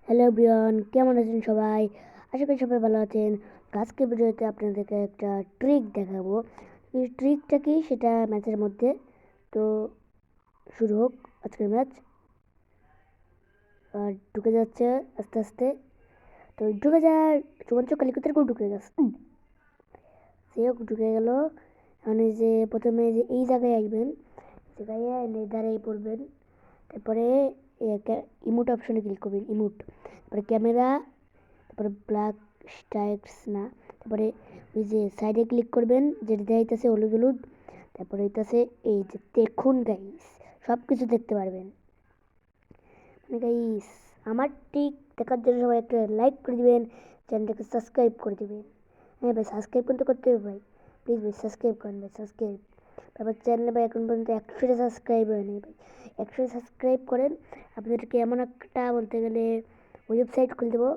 Hello everyone, কেমন আছেন সবাই? আশা করি সবাই ভালো আছেন। আজকের ভিডিওতে আপনাদেরকে একটা ট্রিক দেখাবো। এই ট্রিকটা কি সেটা ম্যাচের মধ্যে। তো শুরু হোক আজকের ম্যাচ। আর ঢুকে যাচ্ছে আস্তে আস্তে। তো ঢুকে যায় রোমাঞ্চ কালিকতের গোল ঢুকে গেছে। সেও ঢুকে গেল। মানে যে প্রথমে যে এই জায়গায় আসবেন, জায়গায় দাঁড়িয়ে পড়বেন। তারপরে ইমোট অপশনে ক্লিক করবেন, ইমোট। তারপরে ক্যামেরা, তারপরে ব্ল্যাক স্ট্রাইকস না, তারপরে ওই যে সাইডে ক্লিক করবেন যেটা দেখাইতেছে হলুদ হলুদ। তারপরে হইতেছে এই যে দেখুন গাইস, সব কিছু দেখতে পারবেন। মানে গাইস, আমার ঠিক দেখার জন্য সবাই একটা লাইক করে দিবেন, চ্যানেলটাকে সাবস্ক্রাইব করে দিবেন। হ্যাঁ ভাই, সাবস্ক্রাইব কিন্তু করতে হবে ভাই, প্লিজ ভাই সাবস্ক্রাইব করেন ভাই, সাবস্ক্রাইব। তারপর চ্যানেলে ভাই এখন পর্যন্ত 100টা সাবস্ক্রাইব হয়নি ভাই, 100 সাবস্ক্রাইব করেন। আপনাদেরকে এমন একটা বলতে গেলে ওয়েবসাইট খুলে দেবো,